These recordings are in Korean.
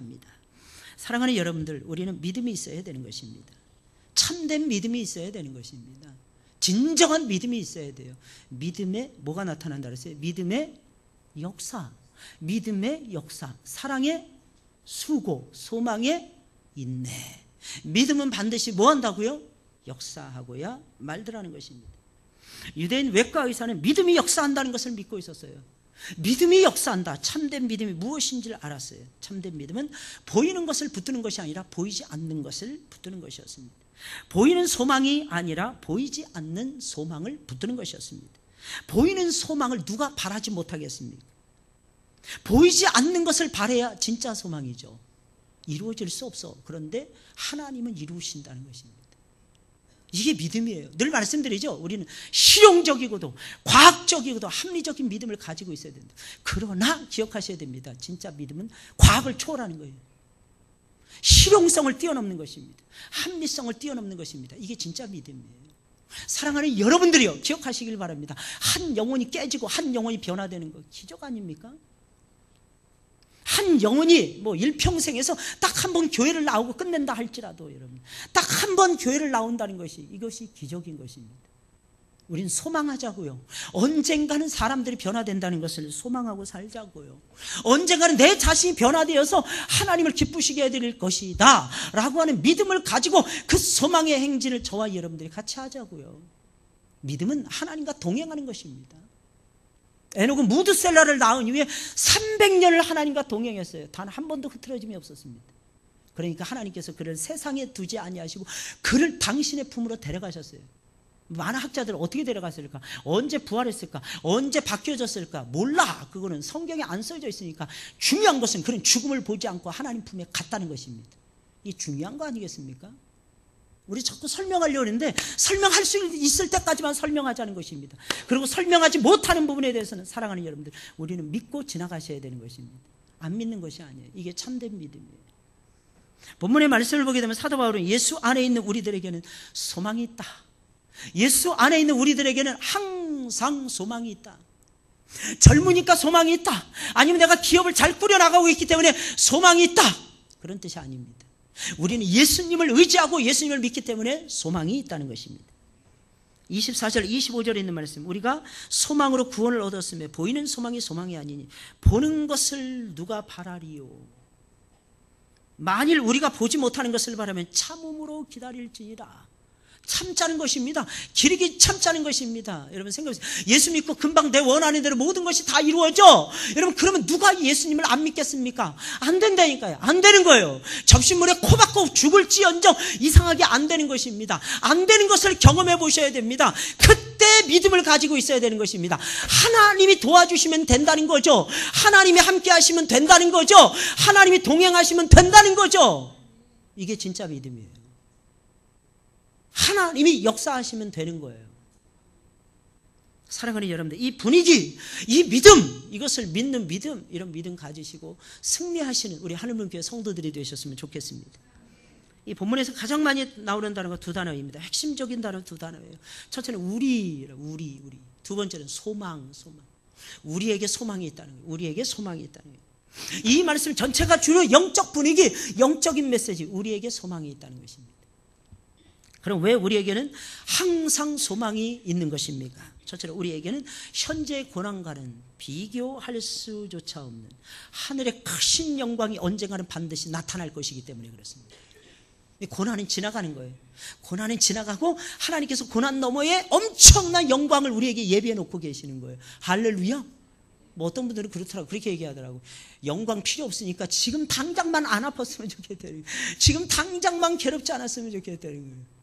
합니다. 사랑하는 여러분들, 우리는 믿음이 있어야 되는 것입니다. 참된 믿음이 있어야 되는 것입니다. 진정한 믿음이 있어야 돼요. 믿음에 뭐가 나타난다 그랬어요? 믿음의 역사, 믿음의 역사, 사랑의 수고, 소망의 인내. 믿음은 반드시 뭐 한다고요? 역사하고야 말더라는 것입니다. 유대인 외과 의사는 믿음이 역사한다는 것을 믿고 있었어요. 믿음이 역사한다. 참된 믿음이 무엇인지를 알았어요. 참된 믿음은 보이는 것을 붙드는 것이 아니라 보이지 않는 것을 붙드는 것이었습니다. 보이는 소망이 아니라 보이지 않는 소망을 붙드는 것이었습니다. 보이는 소망을 누가 바라지 못하겠습니까? 보이지 않는 것을 바라야 진짜 소망이죠. 이루어질 수 없어. 그런데 하나님은 이루신다는 것입니다. 이게 믿음이에요. 늘 말씀드리죠. 우리는 실용적이고도 과학적이고도 합리적인 믿음을 가지고 있어야 된다. 그러나 기억하셔야 됩니다. 진짜 믿음은 과학을 초월하는 거예요. 실용성을 뛰어넘는 것입니다. 합리성을 뛰어넘는 것입니다. 이게 진짜 믿음이에요. 사랑하는 여러분들이요, 기억하시길 바랍니다. 한 영혼이 깨지고 한 영혼이 변화되는 거 기적 아닙니까? 한 영혼이 뭐 일평생에서 딱 한 번 교회를 나오고 끝낸다 할지라도 여러분, 딱 한 번 교회를 나온다는 것이, 이것이 기적인 것입니다. 우린 소망하자고요. 언젠가는 사람들이 변화된다는 것을 소망하고 살자고요. 언젠가는 내 자신이 변화되어서 하나님을 기쁘시게 해드릴 것이다 라고 하는 믿음을 가지고 그 소망의 행진을 저와 여러분들이 같이 하자고요. 믿음은 하나님과 동행하는 것입니다. 에녹은 무드셀라를 낳은 이후에 300년을 하나님과 동행했어요. 단 한 번도 흐트러짐이 없었습니다. 그러니까 하나님께서 그를 세상에 두지 아니하시고 그를 당신의 품으로 데려가셨어요. 많은 학자들은 어떻게 데려갔을까? 언제 부활했을까? 언제 바뀌어졌을까? 몰라. 그거는 성경에 안 써져 있으니까. 중요한 것은 그는 죽음을 보지 않고 하나님 품에 갔다는 것입니다. 이게 중요한 거 아니겠습니까? 우리 자꾸 설명하려고 하는데 설명할 수 있을 때까지만 설명하자는 것입니다. 그리고 설명하지 못하는 부분에 대해서는 사랑하는 여러분들, 우리는 믿고 지나가셔야 되는 것입니다. 안 믿는 것이 아니에요. 이게 참된 믿음이에요. 본문의 말씀을 보게 되면 사도 바울은 예수 안에 있는 우리들에게는 소망이 있다. 예수 안에 있는 우리들에게는 항상 소망이 있다. 젊으니까 소망이 있다. 아니면 내가 기업을 잘 꾸려나가고 있기 때문에 소망이 있다. 그런 뜻이 아닙니다. 우리는 예수님을 의지하고 예수님을 믿기 때문에 소망이 있다는 것입니다. 24절 25절에 있는 말씀, 우리가 소망으로 구원을 얻었으며 보이는 소망이 소망이 아니니 보는 것을 누가 바라리요. 만일 우리가 보지 못하는 것을 바라면 참음으로 기다릴지니라. 참자는 것입니다. 기르기 참자는 것입니다. 여러분 생각해보세요. 예수 믿고 금방 내 원하는 대로 모든 것이 다 이루어져. 여러분 그러면 누가 예수님을 안 믿겠습니까? 안 된다니까요. 안 되는 거예요. 접신물에 코 박고 죽을지언정 이상하게 안 되는 것입니다. 안 되는 것을 경험해 보셔야 됩니다. 그때 믿음을 가지고 있어야 되는 것입니다. 하나님이 도와주시면 된다는 거죠. 하나님이 함께 하시면 된다는 거죠. 하나님이 동행하시면 된다는 거죠. 이게 진짜 믿음이에요. 하나님이 역사하시면 되는 거예요. 사랑하는 여러분들, 이 분위기, 이 믿음, 이것을 믿는 믿음, 이런 믿음 가지시고 승리하시는 우리 하늘문교회 성도들이 되셨으면 좋겠습니다. 이 본문에서 가장 많이 나오는 단어가 두 단어입니다. 핵심적인 단어 두 단어예요. 첫째는 우리. 두 번째는 소망. 우리에게 소망이 있다는 거예요. 우리에게 소망이 있다는 거예요. 이 말씀 전체가 주로 영적 분위기, 영적인 메시지, 우리에게 소망이 있다는 것입니다. 그럼 왜 우리에게는 항상 소망이 있는 것입니까? 첫째로 우리에게는 현재 고난과는 비교할 수조차 없는 하늘의 크신 영광이 언젠가는 반드시 나타날 것이기 때문에 그렇습니다. 고난은 지나가는 거예요. 고난은 지나가고 하나님께서 고난 너머에 엄청난 영광을 우리에게 예비해 놓고 계시는 거예요. 할렐루야. 뭐 어떤 분들은 그렇더라고, 그렇게 얘기하더라고. 영광 필요 없으니까 지금 당장만 안 아팠으면 좋겠다는 거예요. 지금 당장만 괴롭지 않았으면 좋겠다는 거예요.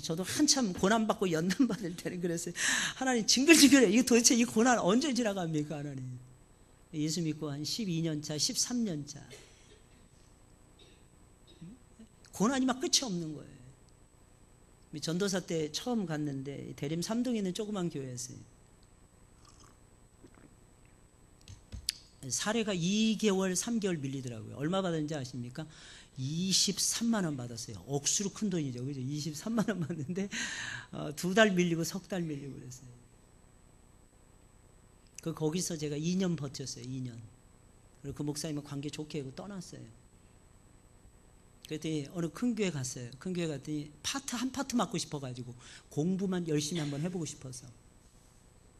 저도 한참 고난받고 연단받을 때는 그랬어요. 하나님 징글징글해. 이거 도대체 이 고난 언제 지나갑니까 하나님. 예수 믿고 한 12년차 13년차 고난이 막 끝이 없는 거예요. 전도사 때 처음 갔는데 대림 삼동에 있는 조그만 교회였어요. 사례가 2개월 3개월 밀리더라고요. 얼마 받았는지 아십니까? 23만 원 받았어요. 억수로 큰 돈이죠. 그죠? 23만 원 받는데 2달 밀리고 3달 밀리고 그랬어요. 거기서 제가 2년 버텼어요. 2년. 그리고 그 목사님은 관계 좋게 하고 떠났어요. 그랬더니 어느 큰 교회 갔어요. 큰 교회 갔더니 한 파트 맡고 싶어가지고 공부만 열심히 한번 해보고 싶어서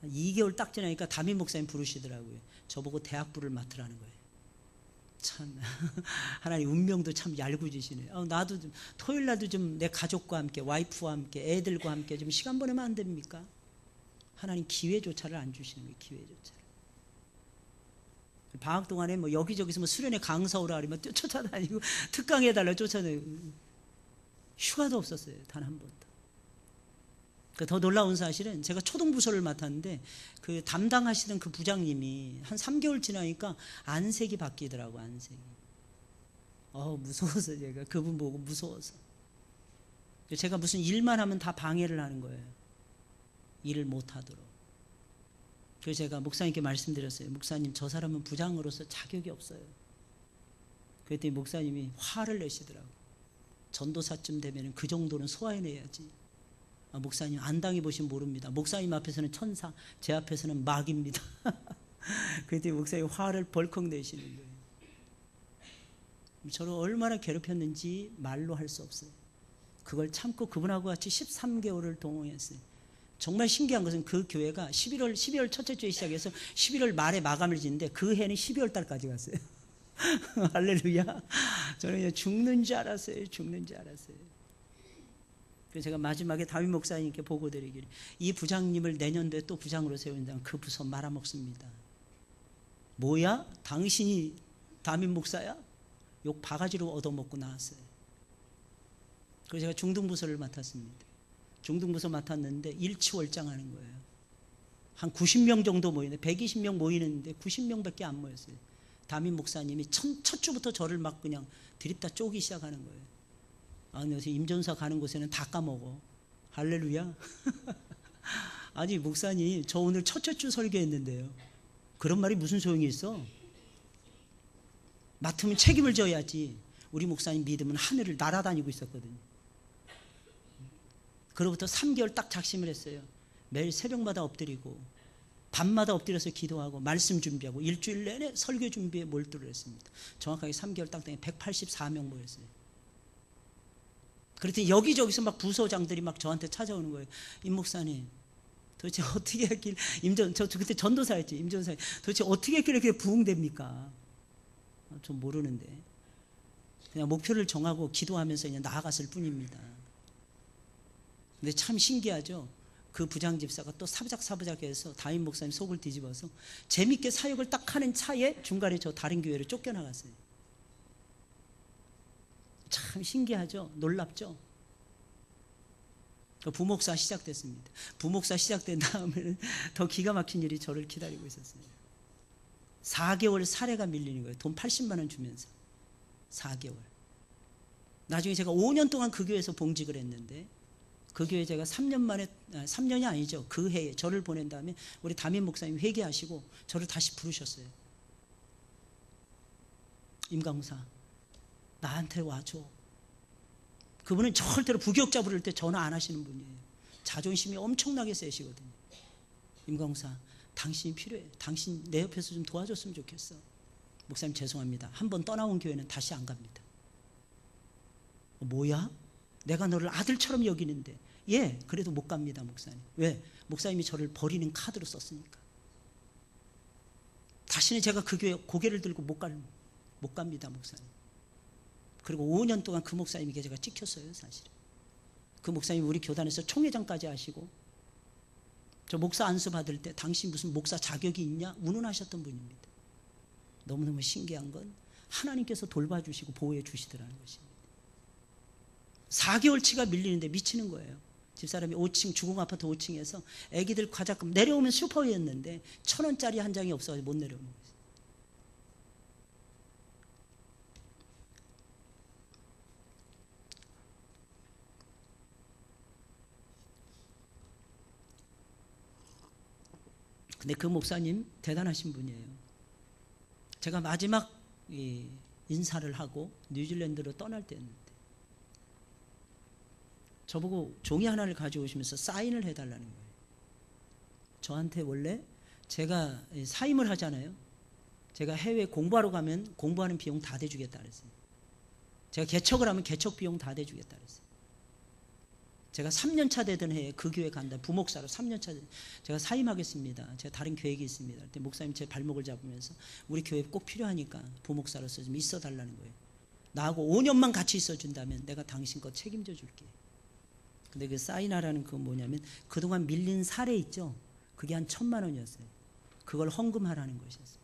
2개월 딱 지나니까 담임 목사님 부르시더라고요. 저보고 대학부를 맡으라는 거예요. 참 하나님 운명도 참 얄궂으시네요. 나도 좀 토요일 날도 좀 내 가족과 함께 와이프와 함께 애들과 함께 좀 시간 보내면 안 됩니까? 하나님 기회조차를 안 주시는 거예요. 기회조차를. 방학 동안에 뭐 여기저기서 뭐 수련회 강사 오라 그러면 쫓아다니고 특강해달라 쫓아다니고 휴가도 없었어요. 단 한 번도. 더 놀라운 사실은 제가 초등부서를 맡았는데 그 담당하시던 그 부장님이 한 3개월 지나니까 안색이 바뀌더라고. 안색이. 무서워서 제가 그분 보고 무서워서 제가 무슨 일만 하면 다 방해를 하는 거예요. 일을 못하도록. 그래서 제가 목사님께 말씀드렸어요. 목사님, 저 사람은 부장으로서 자격이 없어요. 그랬더니 목사님이 화를 내시더라고. 전도사쯤 되면 그 정도는 소화해내야지. 목사님 안 당해보시면 모릅니다. 목사님 앞에서는 천사, 제 앞에서는 마귀입니다. 그랬더니 목사님이 화를 벌컥 내시는 거예요. 저를 얼마나 괴롭혔는지 말로 할 수 없어요. 그걸 참고 그분하고 같이 13개월을 동행했어요. 정말 신기한 것은 그 교회가 12월 첫째 주에 시작해서 11월 말에 마감을 짓는데 그 해는 12월 달까지 갔어요. 할렐루야. 저는 죽는 줄 알았어요. 죽는 줄 알았어요. 그래서 제가 마지막에 담임 목사님께 보고드리기를, 이 부장님을 내년도에 또 부장으로 세운다면 그 부서 말아먹습니다. 뭐야? 당신이 담임 목사야? 욕 바가지로 얻어먹고 나왔어요. 그래서 제가 중등부서를 맡았습니다. 중등부서 맡았는데 일치월장하는 거예요. 한 90명 정도 모이는데 120명 모이는데 90명밖에 안 모였어요. 담임 목사님이 첫 주부터 저를 막 그냥 드립다 쪼기 시작하는 거예요. 그래서 임전사 가는 곳에는 다 까먹어. 할렐루야. 아니 목사님, 저 오늘 첫째 주 설교했는데요. 그런 말이 무슨 소용이 있어? 맡으면 책임을 져야지. 우리 목사님 믿음은 하늘을 날아다니고 있었거든요. 그로부터 3개월 딱 작심을 했어요. 매일 새벽마다 엎드리고 밤마다 엎드려서 기도하고 말씀 준비하고 일주일 내내 설교 준비에 몰두를 했습니다. 정확하게 3개월 딱 되니 184명 모였어요. 그랬더니 여기저기서 막 부서장들이 막 저한테 찾아오는 거예요. 임 목사님, 도대체 어떻게 했길래, 저 그때 전도사였지, 임전사. 도대체 어떻게 했길래 그렇게 부흥됩니까? 좀 모르는데. 그냥 목표를 정하고 기도하면서 그냥 나아갔을 뿐입니다. 근데 참 신기하죠? 그 부장 집사가 또 사부작사부작해서 담임 목사님 속을 뒤집어서 재밌게 사역을 딱 하는 차에 중간에 저 다른 교회로 쫓겨나갔어요. 참 신기하죠? 놀랍죠? 부목사 시작됐습니다. 부목사 시작된 다음에는 더 기가 막힌 일이 저를 기다리고 있었어요. 4개월 사례가 밀리는 거예요. 돈 80만 원 주면서 4개월. 나중에 제가 5년 동안 그 교회에서 봉직을 했는데 그 교회 제가 3년 만에, 3년이 아니죠. 그 해에 저를 보낸 다음에 우리 담임 목사님 회개하시고 저를 다시 부르셨어요. 임강사, 나한테 와줘. 그분은 절대로 부격자 부를 때 전화 안 하시는 분이에요. 자존심이 엄청나게 세시거든요. 임강사, 당신이 필요해. 당신 내 옆에서 좀 도와줬으면 좋겠어. 목사님 죄송합니다. 한번 떠나온 교회는 다시 안 갑니다. 뭐야? 내가 너를 아들처럼 여기는데. 예, 그래도 못 갑니다, 목사님. 왜? 목사님이 저를 버리는 카드로 썼으니까. 다시는 제가 그 교회 고개를 들고 못 갑니다, 목사님. 그리고 5년 동안 그 목사님에게 제가 찍혔어요, 사실. 그 목사님이 우리 교단에서 총회장까지 하시고, 저 목사 안수 받을 때 당신 무슨 목사 자격이 있냐? 운운하셨던 분입니다. 너무너무 신기한 건 하나님께서 돌봐주시고 보호해 주시더라는 것입니다. 4개월치가 밀리는데 미치는 거예요. 집사람이 5층 주공아파트 5층에서 애기들 과자금 내려오면 슈퍼였는데 1,000원짜리 한 장이 없어서 못 내려오는 거예요. 근데 그 목사님 대단하신 분이에요. 제가 마지막 인사를 하고 뉴질랜드로 떠날 때였는데 저보고 종이 하나를 가져오시면서 사인을 해달라는 거예요. 저한테 원래 제가 사임을 하잖아요. 제가 해외 공부하러 가면 공부하는 비용 다 대주겠다 그랬어요. 제가 개척을 하면 개척 비용 다 대주겠다 그랬어요. 제가 3년차 되던 해에 그 교회 간다. 부목사로 3년차 제가 사임하겠습니다. 제가 다른 계획이 있습니다. 그때 목사님 제 발목을 잡으면서 우리 교회 꼭 필요하니까 부목사로서 좀 있어 달라는 거예요. 나하고 5년만 같이 있어 준다면 내가 당신 거 책임져 줄게. 근데 그 사인하라는 그건 뭐냐면 그동안 밀린 사례 있죠. 그게 한 1,000만 원이었어요. 그걸 헌금하라는 것이었어요.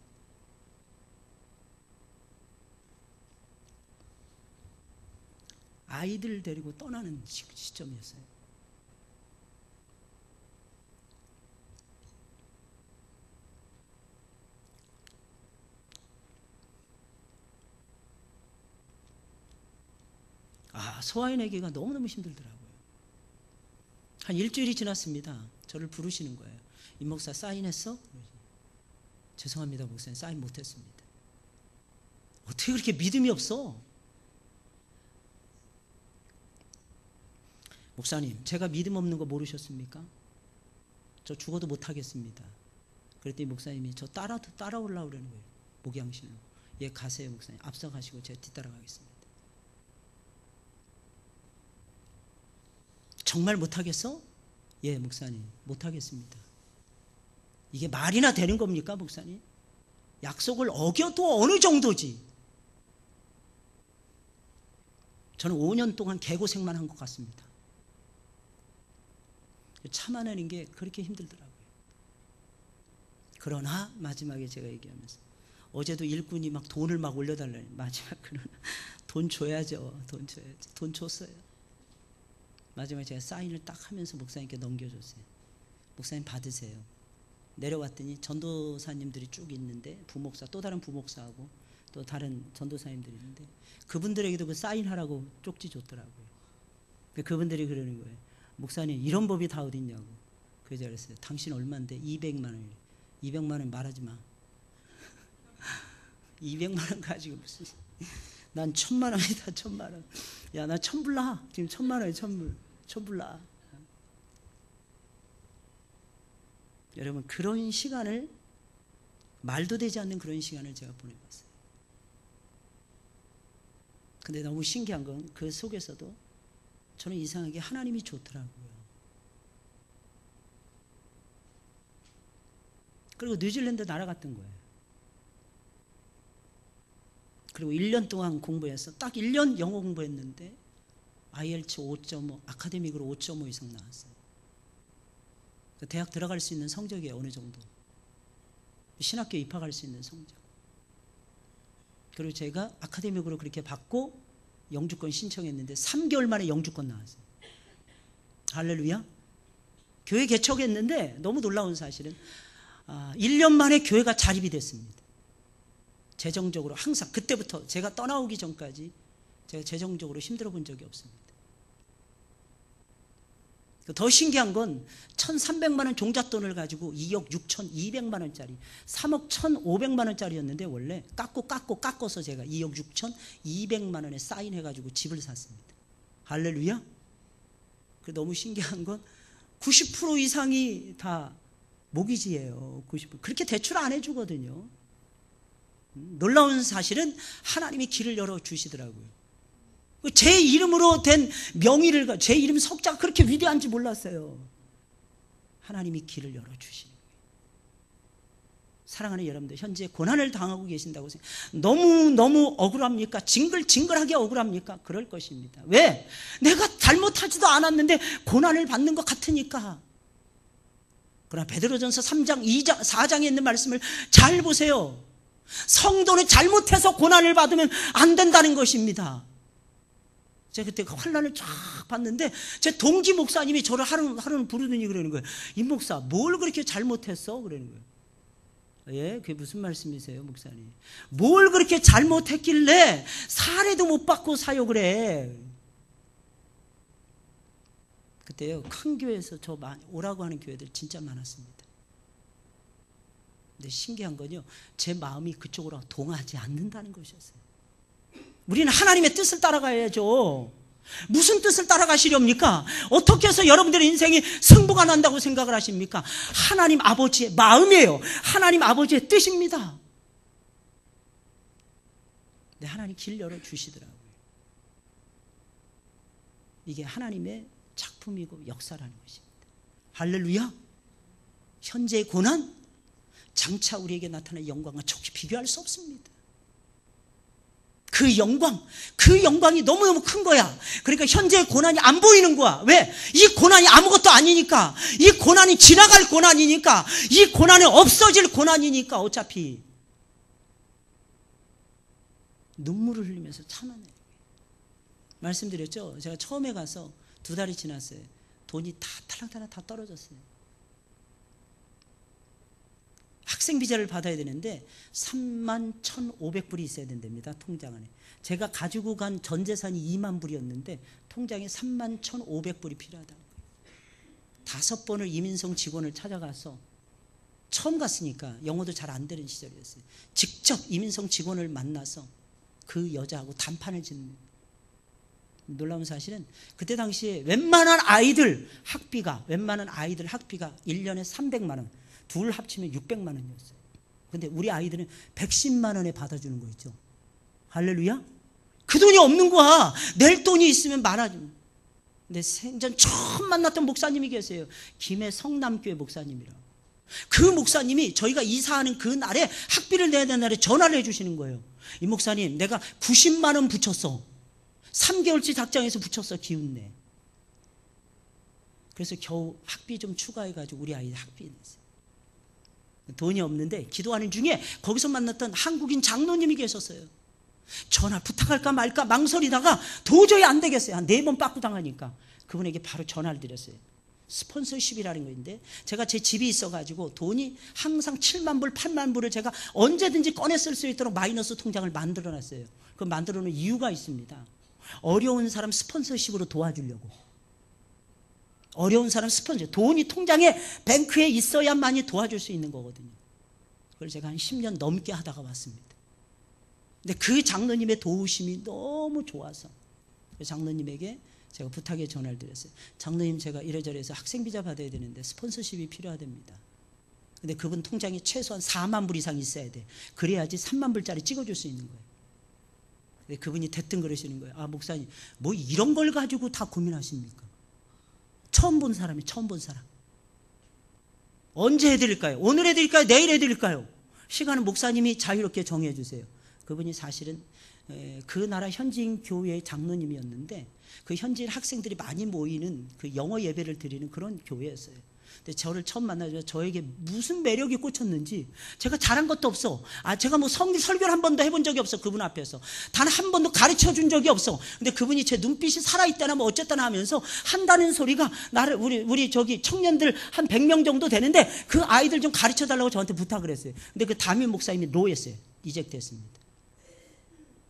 아이들 데리고 떠나는 시점이었어요. 소아인에게가 너무너무 힘들더라고요. 한 일주일이 지났습니다. 저를 부르시는 거예요. 임 목사 사인했어? 죄송합니다 목사님, 사인 못했습니다. 어떻게 그렇게 믿음이 없어? 목사님, 제가 믿음 없는 거 모르셨습니까? 저 죽어도 못하겠습니다. 그랬더니 목사님이 저 따라오려고 그러는 거예요. 목양실로. 예, 가세요 목사님. 앞서가시고 제가 뒤따라가겠습니다. 정말 못하겠어? 예, 목사님 못하겠습니다. 이게 말이나 되는 겁니까 목사님? 약속을 어겨도 어느 정도지. 저는 5년 동안 개고생만 한 것 같습니다. 참아내는 게 그렇게 힘들더라고요. 그러나 마지막에 제가 얘기하면서 어제도 일꾼이 막 돈을 막 올려달라니 마지막 그러나 돈 줘야죠. 돈 줘야죠. 돈 줬어요. 마지막에 제가 사인을 딱 하면서 목사님께 넘겨줬어요. 목사님 받으세요. 내려왔더니 전도사님들이 쭉 있는데 부목사, 또 다른 부목사하고 또 다른 전도사님들이 있는데 그분들에게도 그 사인하라고 쪽지 줬더라고요. 그분들이 그러는 거예요. 목사님 이런 법이 다 어딨냐고. 그래서 제가 그랬어요. 당신 얼마인데? 200만 원이래. 200만 원 말하지 마. 200만 원 가지고 무슨, 난 1,000만 원이다. 1,000만 원. 야, 나 1,000불 지금 1,000만 원에 1,000불. 여러분, 그런 시간을, 말도 되지 않는 그런 시간을 제가 보내봤어요. 근데 너무 신기한 건 그 속에서도 저는 이상하게 하나님이 좋더라고요. 그리고 뉴질랜드 날아갔던 거예요. 그리고 1년 동안 공부해서 딱 1년 영어 공부했는데 IELTS 5.5, 아카데믹으로 5.5 이상 나왔어요. 대학 들어갈 수 있는 성적이에요. 어느 정도. 신학교 입학할 수 있는 성적. 그리고 제가 아카데믹으로 그렇게 받고 영주권 신청했는데 3개월 만에 영주권 나왔어요. 할렐루야. 교회 개척했는데 너무 놀라운 사실은 1년 만에 교회가 자립이 됐습니다. 재정적으로 항상 그때부터 제가 떠나오기 전까지 제가 재정적으로 힘들어 본 적이 없습니다. 더 신기한 건 1,300만 원 종잣돈을 가지고 2억 6,200만 원짜리 3억 1,500만 원짜리였는데 원래 깎아서 제가 2억 6,200만 원에 사인해가지고 집을 샀습니다. 할렐루야. 너무 신기한 건 90% 이상이 다 모기지예요. 90%. 그렇게 대출 안 해주거든요. 놀라운 사실은 하나님이 길을 열어주시더라고요. 제 이름으로 된 명의를, 제 이름 석자가 그렇게 위대한지 몰랐어요. 하나님이 길을 열어주시는 거예요. 사랑하는 여러분들, 현재 고난을 당하고 계신다고 너무 억울합니까? 징글징글하게 억울합니까? 그럴 것입니다. 왜? 내가 잘못하지도 않았는데 고난을 받는 것 같으니까. 그러나 베드로전서 3장, 2장, 4장에 있는 말씀을 잘 보세요. 성도는 잘못해서 고난을 받으면 안 된다는 것입니다. 제가 그때 환난을 쫙 봤는데 제 동기 목사님이 저를 하루는 부르더니 그러는 거예요. 임 목사, 뭘 그렇게 잘못했어? 그러는 거예요. 예, 그게 무슨 말씀이세요, 목사님? 뭘 그렇게 잘못했길래 사례도 못 받고 사역을 해? 그때요, 큰 교회에서 저 오라고 하는 교회들 진짜 많았습니다. 근데 신기한 건요, 제 마음이 그쪽으로 동하지 않는다는 것이었어요. 우리는 하나님의 뜻을 따라가야죠. 무슨 뜻을 따라가시렵니까? 어떻게 해서 여러분들의 인생이 승부가 난다고 생각을 하십니까? 하나님 아버지의 마음이에요. 하나님 아버지의 뜻입니다. 근데 하나님 길 열어주시더라고요. 이게 하나님의 작품이고 역사라는 것입니다. 할렐루야. 현재의 고난, 장차 우리에게 나타날 영광과 좋게 비교할 수 없습니다. 그 영광이 너무너무 큰 거야. 그러니까 현재의 고난이 안 보이는 거야. 왜? 이 고난이 아무것도 아니니까. 이 고난이 지나갈 고난이니까. 이 고난은 없어질 고난이니까. 어차피 눈물을 흘리면서 참아내요. 말씀드렸죠? 제가 처음에 가서 2달이 지났어요. 돈이 다 탈락탈락 다 떨어졌어요. 학생 비자를 받아야 되는데 31,500불이 있어야 된답니다. 통장 안에. 제가 가지고 간 전 재산이 2만 불이었는데 통장에 31,500불이 필요하다고. 5번을 이민성 직원을 찾아가서, 처음 갔으니까 영어도 잘 안 되는 시절이었어요. 직접 이민성 직원을 만나서 그 여자하고 단판을 짓는. 놀라운 사실은 그때 당시에 웬만한 아이들 학비가 1년에 300만 원, 둘 합치면 600만 원이었어요. 근데 우리 아이들은 110만 원에 받아주는 거 있죠. 할렐루야. 그 돈이 없는 거야. 낼 돈이 있으면 많아지면. 근데 생전 처음 만났던 목사님이 계세요. 김해 성남교회 목사님이라고. 그 목사님이 저희가 이사하는 그 날에 학비를 내야 되는 날에 전화를 해주시는 거예요. 이 목사님, 내가 90만 원 붙였어. 3개월치 작정해서 붙였어. 기운내. 그래서 겨우 학비 좀 추가해가지고 우리 아이 학비 냈어요. 돈이 없는데 기도하는 중에 거기서 만났던 한국인 장로님이 계셨어요. 전화 부탁할까 말까 망설이다가 도저히 안 되겠어요. 한 4번 빠꾸 당하니까 그분에게 바로 전화를 드렸어요. 스폰서십이라는 건데, 제가 제 집이 있어가지고 돈이 항상 7만 불, 8만 불을 제가 언제든지 꺼내 쓸 수 있도록 마이너스 통장을 만들어놨어요. 그 만들어 놓은 이유가 있습니다. 어려운 사람 스폰서십으로 도와주려고. 어려운 사람 스폰서, 돈이 통장에 뱅크에 있어야만이 도와줄 수 있는 거거든요. 그걸 제가 한 10년 넘게 하다가 왔습니다. 근데 그 장로님의 도우심이 너무 좋아서 그 장로님에게 제가 부탁에 전화를 드렸어요. 장로님, 제가 이래저래해서 학생비자 받아야 되는데 스폰서십이 필요하답니다. 근데 그분 통장에 최소한 4만 불 이상 있어야 돼. 그래야지 3만 불짜리 찍어줄 수 있는 거예요. 근데 그분이 대뜸 그러시는 거예요. 아, 목사님, 뭐 이런 걸 가지고 다 고민하십니까? 처음 본 사람이 처음 본 사람. 언제 해드릴까요? 오늘 해드릴까요? 내일 해드릴까요? 시간은 목사님이 자유롭게 정해 주세요. 그분이 사실은 그 나라 현지인 교회의 장로님이었는데 그 현지인 학생들이 많이 모이는 그 영어 예배를 드리는 그런 교회였어요. 근데 저를 처음 만나서 저에게 무슨 매력이 꽂혔는지, 제가 잘한 것도 없어. 제가 뭐 설교를 한 번도 해본 적이 없어. 그분 앞에서 단 한 번도 가르쳐 준 적이 없어. 근데 그분이 제 눈빛이 살아있다나 뭐 어쨌다나 하면서 한다는 소리가 나를, 우리 저기 청년들 한 100명 정도 되는데 그 아이들 좀 가르쳐 달라고 저한테 부탁을 했어요. 근데 그 담임 목사님이 노였어요. 이젝트했습니다.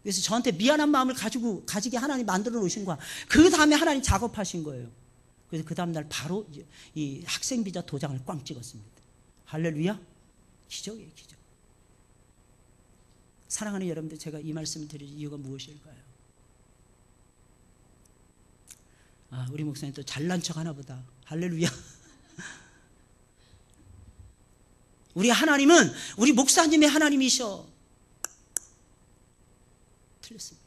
그래서 저한테 미안한 마음을 가지게 하나님 만들어 놓으신 거야. 그 다음에 하나님 작업하신 거예요. 그래서 그 다음날 바로 이 학생비자 도장을 꽝 찍었습니다. 할렐루야. 기적이에요, 기적. 사랑하는 여러분들, 제가 이 말씀을 드릴 이유가 무엇일까요? 우리 목사님 또 잘난 척 하나 보다. 할렐루야. 우리 하나님은 우리 목사님의 하나님이셔. 틀렸습니다.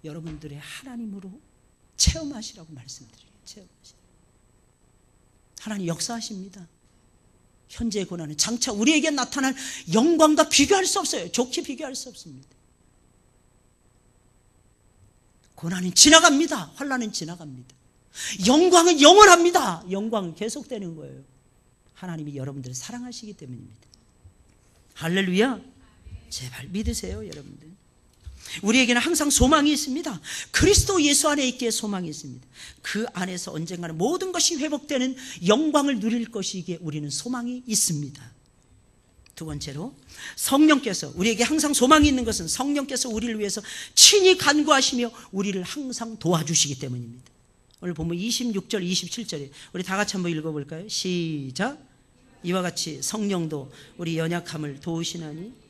여러분들의 하나님으로 체험하시라고 말씀드려요. 체험하시라고. 하나님 역사하십니다. 현재의 고난은 장차 우리에게 나타날 영광과 비교할 수 없어요. 좋게 비교할 수 없습니다. 고난은 지나갑니다. 환난은 지나갑니다. 영광은 영원합니다. 영광은 계속되는 거예요. 하나님이 여러분들을 사랑하시기 때문입니다. 할렐루야. 제발 믿으세요, 여러분들. 우리에게는 항상 소망이 있습니다. 그리스도 예수 안에 있기에 소망이 있습니다. 그 안에서 언젠가는 모든 것이 회복되는 영광을 누릴 것이기에 우리는 소망이 있습니다. 두 번째로, 성령께서, 우리에게 항상 소망이 있는 것은 성령께서 우리를 위해서 친히 간구하시며 우리를 항상 도와주시기 때문입니다. 오늘 보면 26절 27절에 우리 다 같이 한번 읽어볼까요? 시작. 이와 같이 성령도 우리 연약함을 도우시나니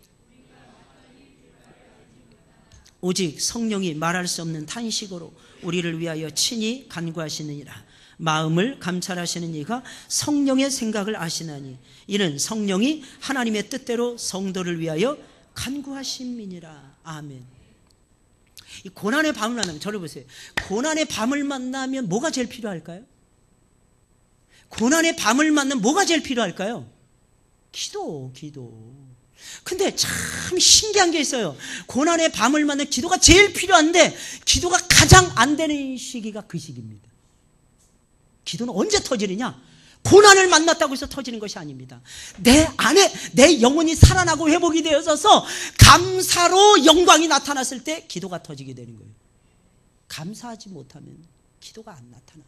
오직 성령이 말할 수 없는 탄식으로 우리를 위하여 친히 간구하시느니라. 마음을 감찰하시는 이가 성령의 생각을 아시나니 이는 성령이 하나님의 뜻대로 성도를 위하여 간구하심이니라. 아멘. 이 고난의 밤을 만나면, 저를 보세요. 고난의 밤을 만나면 뭐가 제일 필요할까요? 고난의 밤을 만나면 뭐가 제일 필요할까요? 기도. 근데 참 신기한 게 있어요. 고난의 밤을 만나면 기도가 제일 필요한데 기도가 가장 안 되는 시기가 그 시기입니다. 기도는 언제 터지느냐? 고난을 만났다고 해서 터지는 것이 아닙니다. 내 안에 내 영혼이 살아나고 회복이 되어서 감사로 영광이 나타났을 때 기도가 터지게 되는 거예요. 감사하지 못하면 기도가 안 나타나요.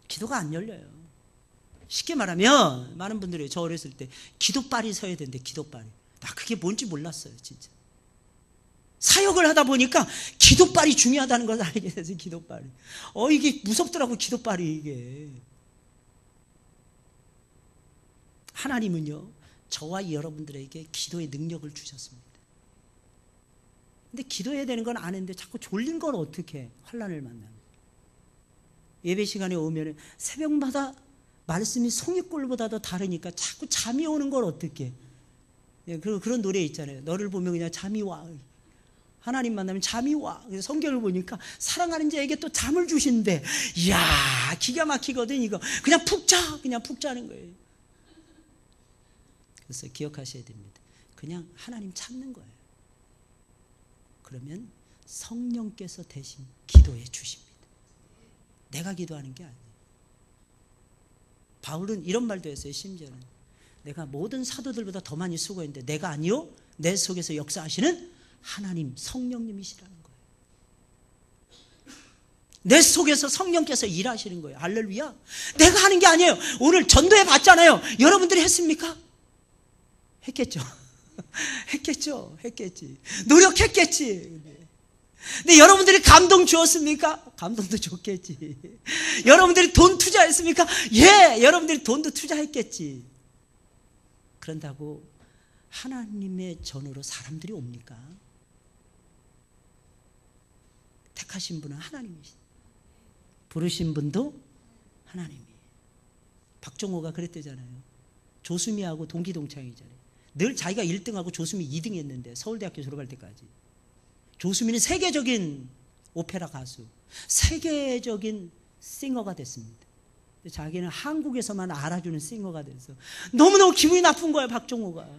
기도가 안 열려요. 쉽게 말하면 많은 분들이 저 어렸을 때 기도발이 서야 되는데, 기도발이, 나 그게 뭔지 몰랐어요. 진짜 사역을 하다 보니까 기도발이 중요하다는 걸 알게 됐어요. 기도발이 이게 무섭더라고. 기도발이. 이게 하나님은요 저와 여러분들에게 기도의 능력을 주셨습니다. 근데 기도해야 되는 건 아는데 자꾸 졸린 걸 어떻게 해? 환난을 만나면. 예배 시간에 오면 새벽마다 말씀이 송이꼴보다도 다르니까 자꾸 잠이 오는 걸 어떻게 해? 그런 노래 있잖아요. 너를 보면 그냥 잠이 와. 하나님 만나면 잠이 와. 성경을 보니까 사랑하는 자에게 또 잠을 주신대. 이야, 기가 막히거든. 이거 그냥 푹 자. 그냥 푹 자는 거예요. 그래서 기억하셔야 됩니다. 그냥 하나님 찾는 거예요. 그러면 성령께서 대신 기도해 주십니다. 내가 기도하는 게 아니에요. 바울은 이런 말도 했어요. 심지어는 내가 모든 사도들보다 더 많이 수고했는데 내가 아니요, 내 속에서 역사하시는 하나님 성령님이시라는 거예요. 내 속에서 성령께서 일하시는 거예요. 할렐루야. 내가 하는 게 아니에요. 오늘 전도해 봤잖아요. 여러분들이 했습니까? 했겠죠. 했겠지. 노력했겠지. 근데 여러분들이 감동 주었습니까? 감동도 줬겠지. 여러분들이 돈 투자했습니까? 예, 여러분들이 돈도 투자했겠지. 그런다고 하나님의 전으로 사람들이 옵니까? 택하신 분은 하나님이시죠. 부르신 분도 하나님이에요. 박정호가 그랬대잖아요. 조수미하고 동기동창이잖아요. 늘 자기가 1등하고 조수미 2등 했는데, 서울대학교 졸업할 때까지. 조수미는 세계적인 오페라 가수, 세계적인 싱어가 됐습니다. 자기는 한국에서만 알아주는 싱어가 돼서 너무너무 기분이 나쁜 거예요, 박정호가.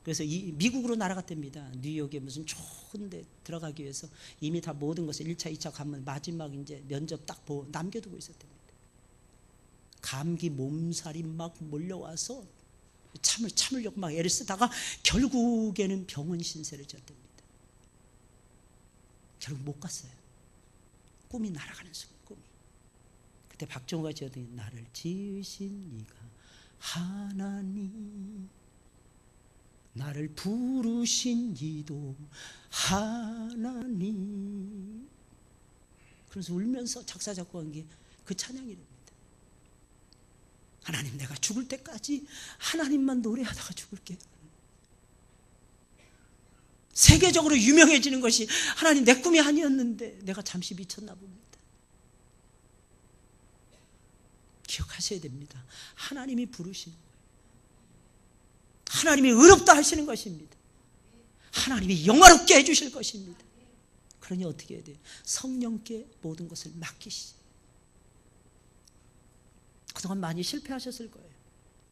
그래서 미국으로 날아갔답니다. 뉴욕에 무슨 좋은 데 들어가기 위해서 이미 다 모든 것을 1차, 2차 가면 마지막 이제 면접 딱 남겨두고 있었답니다. 감기 몸살이 막 몰려와서 참으려고 막 애를 쓰다가 결국에는 병원 신세를 졌답니다. 결국 못 갔어요. 꿈이 날아가는 순간, 꿈이. 그때 박정호가 지었더니 나를 지으신 이가 하나님, 나를 부르신 이도 하나님. 그래서 울면서 작사 작곡한 게 그 찬양이랍니다. 하나님, 내가 죽을 때까지 하나님만 노래하다가 죽을게요. 세계적으로 유명해지는 것이 하나님 내 꿈이 아니었는데 내가 잠시 미쳤나 봅니다. 기억하셔야 됩니다. 하나님이 부르시는 거예요. 하나님이 의롭다 하시는 것입니다. 하나님이 영화롭게 해주실 것입니다. 그러니 어떻게 해야 돼요? 성령께 모든 것을 맡기시죠. 그동안 많이 실패하셨을 거예요.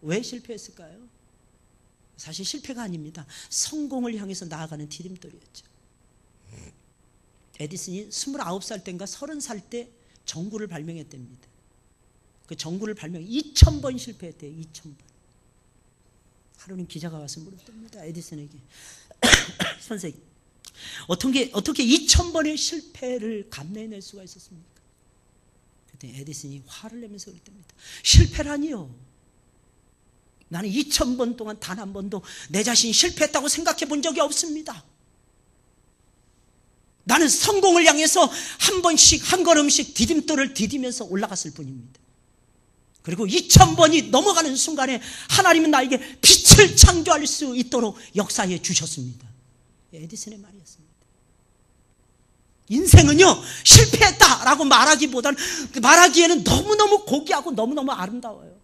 왜 실패했을까요? 사실 실패가 아닙니다. 성공을 향해서 나아가는 디딤돌이었죠. 에디슨이 29살 때인가 30살 때 전구를 발명했답니다. 그 전구를 발명 2000번 실패했대요. 2000번. 하루는 기자가 와서 물었답니다. 에디슨에게. 선생님, 어떻게 2000번의 실패를 감내해낼 수가 있었습니까? 그때 에디슨이 화를 내면서 그랬답니다. 실패라니요. 나는 2000번 동안 단 한 번도 내 자신이 실패했다고 생각해 본 적이 없습니다. 나는 성공을 향해서 한 번씩, 한 걸음씩 디딤돌을 디디면서 올라갔을 뿐입니다. 그리고 2000번이 넘어가는 순간에 하나님은 나에게 빛을 창조할 수 있도록 역사해 주셨습니다. 에디슨의 말이었습니다. 인생은요, 실패했다라고 말하기에는 너무너무 고귀하고 너무너무 아름다워요.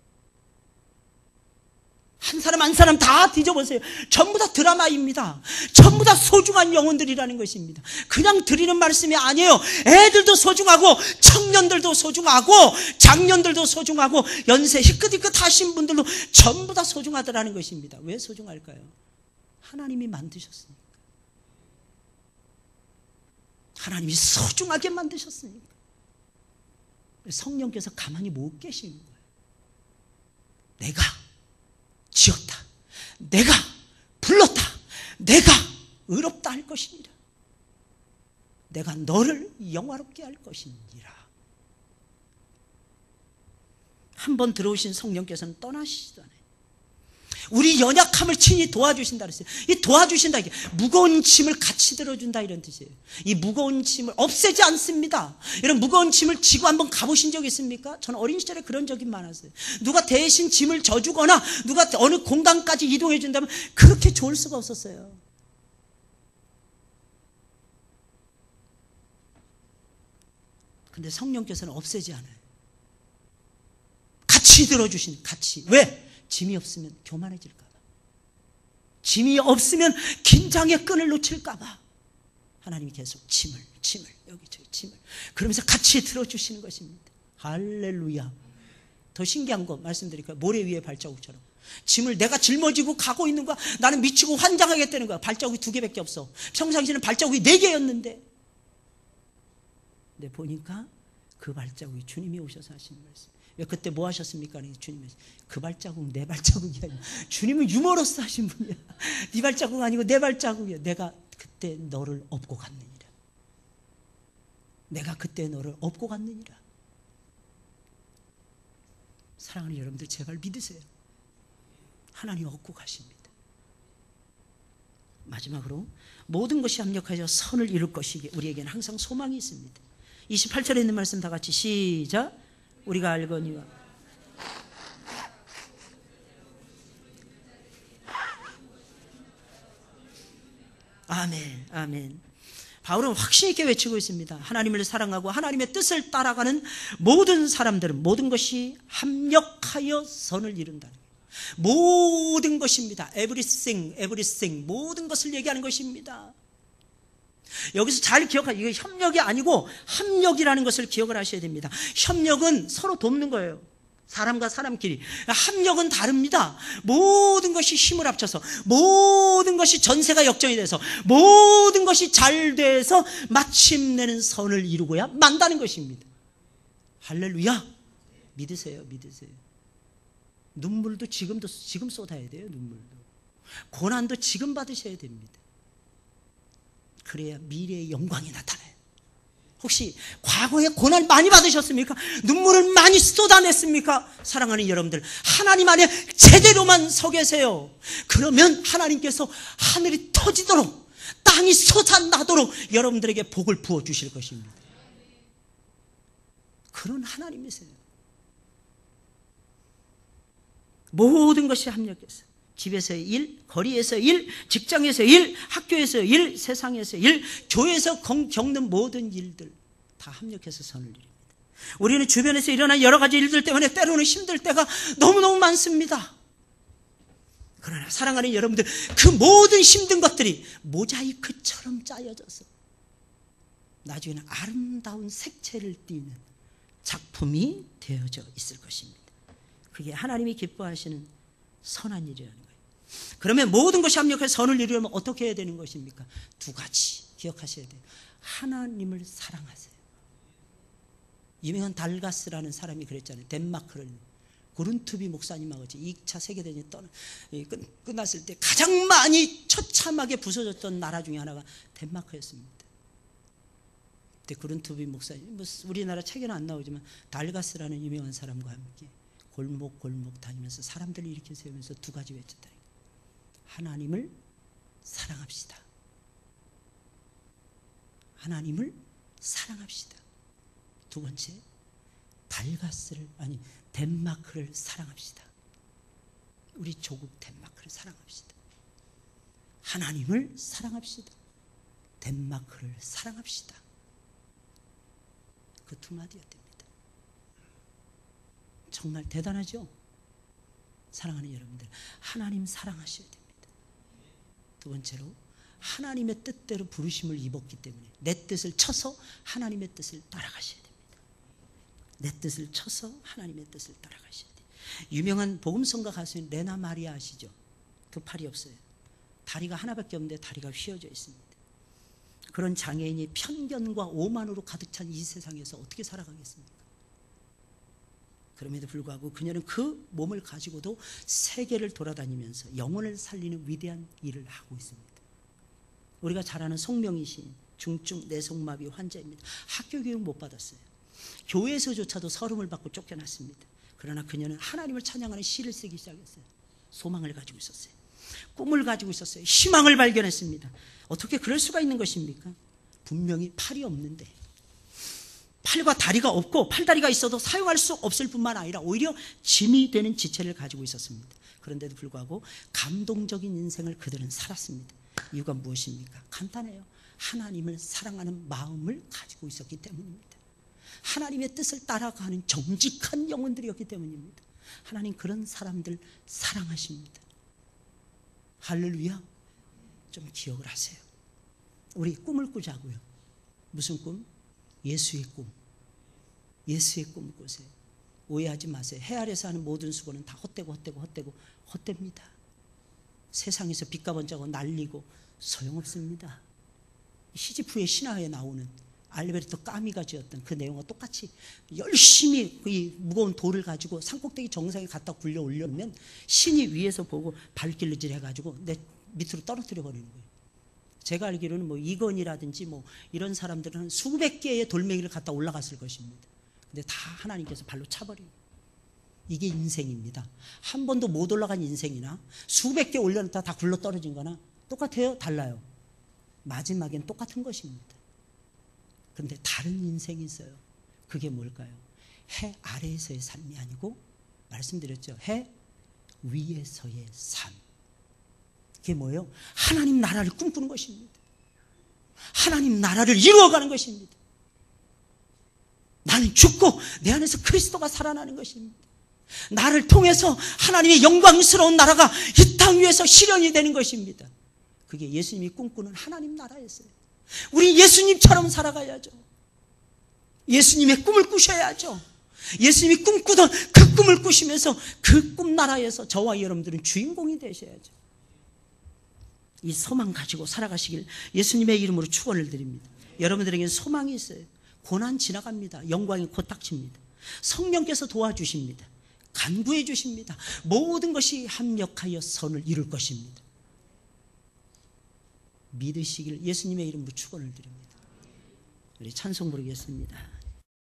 한 사람 한 사람 다 뒤져보세요. 전부 다 드라마입니다. 전부 다 소중한 영혼들이라는 것입니다. 그냥 드리는 말씀이 아니에요. 애들도 소중하고 청년들도 소중하고 장년들도 소중하고 연세 희끗희끗 하신 분들도 전부 다 소중하다라는 것입니다. 왜 소중할까요? 하나님이 만드셨으니까. 하나님이 소중하게 만드셨으니까. 성령께서 가만히 못 계시는 거예요. 내가 지었다, 내가 불렀다, 내가 의롭다 할 것이니라. 내가 너를 영화롭게 할 것이니라. 한번 들어오신 성령께서는 떠나시지도 않아요. 우리 연약함을 친히 도와주신다 그랬어요. 이 도와주신다, 이게 무거운 짐을 같이 들어준다 이런 뜻이에요. 이 무거운 짐을 없애지 않습니다. 이런 무거운 짐을 지고 한번 가보신 적 있습니까? 저는 어린 시절에 그런 적이 많았어요. 누가 대신 짐을 져주거나 누가 어느 공간까지 이동해 준다면 그렇게 좋을 수가 없었어요. 근데 성령께서는 없애지 않아요. 같이 들어주신, 같이. 왜? 짐이 없으면 교만해질까 봐. 짐이 없으면 긴장의 끈을 놓칠까 봐. 하나님이 계속 짐을 여기저기 짐을 그러면서 같이 들어주시는 것입니다. 할렐루야. 더 신기한 거 말씀드릴까요? 모래 위에 발자국처럼 짐을 내가 짊어지고 가고 있는 거야. 나는 미치고 환장하겠다는 거야. 발자국이 2개밖에 없어. 평상시에는 발자국이 4개였는데 근데 보니까 그 발자국이 주님이 오셔서 하시는 말씀. 왜 그때 뭐 하셨습니까? 주님이 그 발자국 내 발자국이 아니야. 주님은 유머러스 하신 분이야. 네 발자국 아니고 내 발자국이야. 내가 그때 너를 업고 갔느니라. 내가 그때 너를 업고 갔느니라. 사랑하는 여러분들 제발 믿으세요. 하나님 업고 가십니다. 마지막으로 모든 것이 합력하여 선을 이룰 것이기에 우리에게는 항상 소망이 있습니다. 28절에 있는 말씀 다 같이 시작. 우리가 알거니와 아멘, 아멘. 바울은 확신 있게 외치고 있습니다. 하나님을 사랑하고 하나님의 뜻을 따라가는 모든 사람들은 모든 것이 합력하여 선을 이룬다. 모든 것입니다. everything 모든 것을 얘기하는 것입니다. 여기서 잘 기억하세요. 이게 협력이 아니고 합력이라는 것을 기억을 하셔야 됩니다. 협력은 서로 돕는 거예요. 사람과 사람끼리. 합력은 다릅니다. 모든 것이 힘을 합쳐서 모든 것이 전세가 역전이 돼서 모든 것이 잘 돼서 마침내는 선을 이루고야 만다는 것입니다. 할렐루야. 믿으세요. 믿으세요. 눈물도 지금 쏟아야 돼요. 눈물도. 고난도 지금 받으셔야 됩니다. 그래야 미래의 영광이 나타나요. 혹시 과거에 고난 많이 받으셨습니까? 눈물을 많이 쏟아냈습니까? 사랑하는 여러분들, 하나님 안에 제대로만 서 계세요. 그러면 하나님께서 하늘이 터지도록 땅이 솟아나도록 여러분들에게 복을 부어주실 것입니다. 그런 하나님이세요. 모든 것이 합력해서 집에서의 일, 거리에서의 일, 직장에서의 일, 학교에서의 일, 세상에서의 일, 교회에서 겪는 모든 일들 다 합력해서 선을 이룹니다. 우리는 주변에서 일어난 여러 가지 일들 때문에 때로는 힘들 때가 너무너무 많습니다. 그러나 사랑하는 여러분들, 그 모든 힘든 것들이 모자이크처럼 짜여져서 나중에는 아름다운 색채를 띠는 작품이 되어져 있을 것입니다. 그게 하나님이 기뻐하시는 선한 일이라는 거예요. 그러면 모든 것이 합력해서 선을 이루려면 어떻게 해야 되는 것입니까? 2가지 기억하셔야 돼요. 하나님을 사랑하세요. 유명한 달가스라는 사람이 그랬잖아요. 덴마크를 구룬투비 목사님하고 2차 세계대전이 끝났을 때 가장 많이 처참하게 부서졌던 나라 중에 하나가 덴마크였습니다. 그때 구룬투비 목사님, 우리나라 책에는 안 나오지만 달가스라는 유명한 사람과 함께 골목 다니면서 사람들을 일으켜 세우면서 2가지 외쳤다. 하나님을 사랑합시다. 하나님을 사랑합시다. 2번째, 덴마크를 사랑합시다. 우리 조국 덴마크를 사랑합시다. 하나님을 사랑합시다. 덴마크를 사랑합시다. 그 2마디가 됩니다. 정말 대단하죠? 사랑하는 여러분들, 하나님 사랑하셔야 됩니다. 두 번째로 하나님의 뜻대로 부르심을 입었기 때문에 내 뜻을 쳐서 하나님의 뜻을 따라가셔야 됩니다. 내 뜻을 쳐서 하나님의 뜻을 따라가셔야 돼요. 유명한 복음성가 가수인 레나 마리아 아시죠? 그 팔이 없어요. 다리가 하나밖에 없는데 다리가 휘어져 있습니다. 그런 장애인이 편견과 오만으로 가득 찬 이 세상에서 어떻게 살아가겠습니까? 그럼에도 불구하고 그녀는 그 몸을 가지고도 세계를 돌아다니면서 영혼을 살리는 위대한 일을 하고 있습니다. 우리가 잘 아는 송명희 시인, 중증 내성마비 환자입니다. 학교 교육 못 받았어요. 교회에서조차도 서름을 받고 쫓겨났습니다. 그러나 그녀는 하나님을 찬양하는 시를 쓰기 시작했어요. 소망을 가지고 있었어요. 꿈을 가지고 있었어요. 희망을 발견했습니다. 어떻게 그럴 수가 있는 것입니까? 분명히 팔이 없는데, 팔과 다리가 없고 팔다리가 있어도 사용할 수 없을 뿐만 아니라 오히려 짐이 되는 지체를 가지고 있었습니다. 그런데도 불구하고 감동적인 인생을 그들은 살았습니다. 이유가 무엇입니까? 간단해요. 하나님을 사랑하는 마음을 가지고 있었기 때문입니다. 하나님의 뜻을 따라가는 정직한 영혼들이었기 때문입니다. 하나님 그런 사람들 사랑하십니다. 할렐루야. 좀 기억을 하세요. 우리 꿈을 꾸자고요. 무슨 꿈? 예수의 꿈. 예수의 꿈을 꾸세요. 오해하지 마세요. 해 아래서 하는 모든 수고는 다 헛되입니다. 세상에서 빛과 번쩍하고 날리고 소용없습니다. 시지프의 신화에 나오는 알베르토 까미가 지었던 그 내용과 똑같이 열심히 이 무거운 돌을 가지고 산꼭대기 정상에 갖다 굴려 올려면 신이 위에서 보고 발길질 해가지고 내 밑으로 떨어뜨려 버리는 거예요. 제가 알기로는 뭐 이건이라든지 뭐 이런 사람들은 한 수백 개의 돌멩이를 갖다 올라갔을 것입니다. 근데 다 하나님께서 발로 차버려요. 이게 인생입니다. 한 번도 못 올라간 인생이나 수백 개 올려놓다 다 굴러 떨어진 거나 똑같아요? 달라요? 마지막엔 똑같은 것입니다. 그런데 다른 인생이 있어요. 그게 뭘까요? 해 아래에서의 삶이 아니고 말씀드렸죠. 해 위에서의 삶. 그게 뭐예요? 하나님 나라를 꿈꾸는 것입니다. 하나님 나라를 이루어가는 것입니다. 나는 죽고 내 안에서 그리스도가 살아나는 것입니다. 나를 통해서 하나님의 영광스러운 나라가 이 땅 위에서 실현이 되는 것입니다. 그게 예수님이 꿈꾸는 하나님 나라였어요. 우리 예수님처럼 살아가야죠. 예수님의 꿈을 꾸셔야죠. 예수님이 꿈꾸던 그 꿈을 꾸시면서 그 꿈나라에서 저와 여러분들은 주인공이 되셔야죠. 이 소망 가지고 살아가시길 예수님의 이름으로 축원을 드립니다. 여러분들에게는 소망이 있어요. 고난 지나갑니다. 영광이 곧 닥칩니다. 성령께서 도와주십니다. 간구해 주십니다. 모든 것이 합력하여 선을 이룰 것입니다. 믿으시길 예수님의 이름으로 축원을 드립니다. 우리 찬송 부르겠습니다.